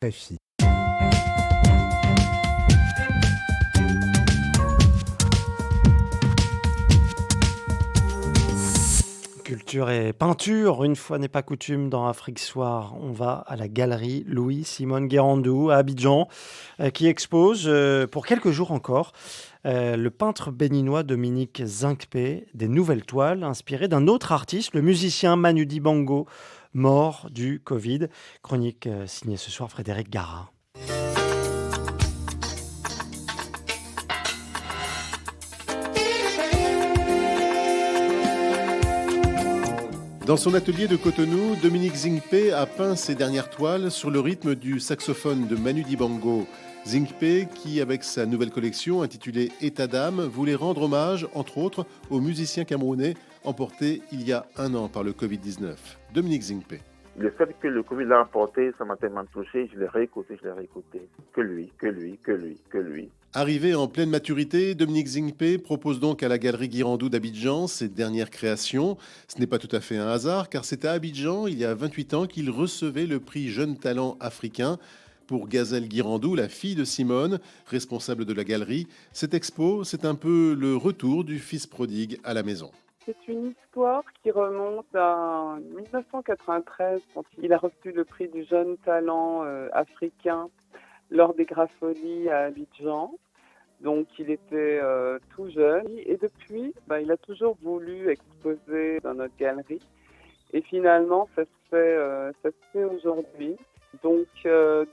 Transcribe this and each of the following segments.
Réussi. Culture et peinture, une fois n'est pas coutume dans Afrique Soir, on va à la galerie Louis-Simone Guérandou à Abidjan qui expose pour quelques jours encore le peintre béninois Dominique Zinkpé, des nouvelles toiles inspirées d'un autre artiste, le musicien Manu Dibango, mort du Covid. Chronique signée ce soir Frédéric Garin. Dans son atelier de Cotonou, Dominique Zinkpé a peint ses dernières toiles sur le rythme du saxophone de Manu Dibango. Zinkpé, qui avec sa nouvelle collection intitulée État d'âme, voulait rendre hommage, entre autres, aux musiciens camerounais emportés il y a un an par le Covid-19. Dominique Zinkpé. Le fait que le Covid l'a emporté, ça m'a tellement touché, je l'ai réécouté. Que lui. Arrivé en pleine maturité, Dominique Zinkpé propose donc à la galerie Guirandou d'Abidjan ses dernières créations. Ce n'est pas tout à fait un hasard, car c'est à Abidjan, il y a 28 ans, qu'il recevait le prix Jeune Talent africain. Pour Gazelle Guirandou, la fille de Simone, responsable de la galerie, cette expo, c'est un peu le retour du fils prodigue à la maison. C'est une histoire qui remonte à 1993, quand il a reçu le prix du Jeune Talent africain lors des Graffolies à Abidjan. Donc il était tout jeune et depuis, il a toujours voulu exposer dans notre galerie. Et finalement, ça se fait aujourd'hui. Donc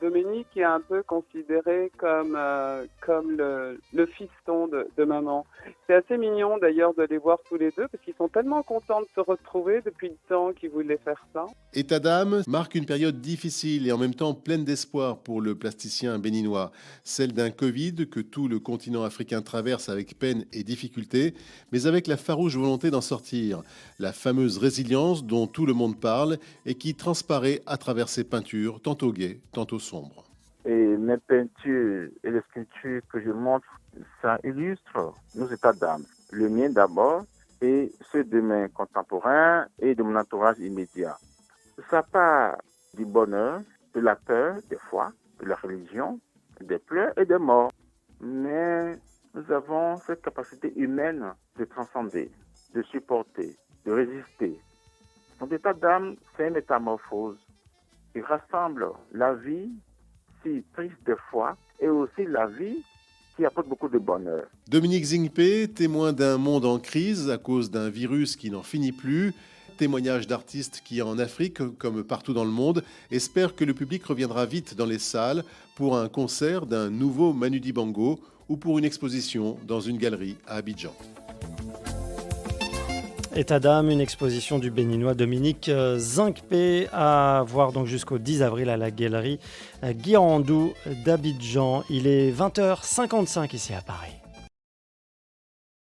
Dominique est un peu considéré comme le fiston de maman. C'est assez mignon d'ailleurs de les voir tous les deux parce qu'ils sont tellement contents de se retrouver depuis le temps qu'ils voulaient faire ça. État d'âme marque une période difficile et en même temps pleine d'espoir pour le plasticien béninois. Celle d'un Covid que tout le continent africain traverse avec peine et difficulté, mais avec la farouche volonté d'en sortir. La fameuse résilience dont tout le monde parle et qui transparaît à travers ses peintures, tantôt gaies, tantôt sombres. Et mes peintures et les sculptures que je montre, ça illustre nos états d'âme. Le mien d'abord et ceux de mes contemporains et de mon entourage immédiat. Ça part du bonheur, de la peur, des foi, de la religion, des pleurs et des morts. Mais nous avons cette capacité humaine de transcender, de supporter, de résister. Mon état d'âme, c'est une métamorphose. Il rassemble la vie si triste des fois et aussi la vie qui apporte beaucoup de bonheur. Dominique Zinkpé, témoin d'un monde en crise à cause d'un virus qui n'en finit plus, témoignage d'artistes qui, en Afrique comme partout dans le monde, espèrent que le public reviendra vite dans les salles pour un concert d'un nouveau Manu Dibango ou pour une exposition dans une galerie à Abidjan. État d'âme, une exposition du béninois Dominique Zinkpé à voir donc jusqu'au 10 avril à la galerie Guirandou d'Abidjan. Il est 20h55 ici à Paris.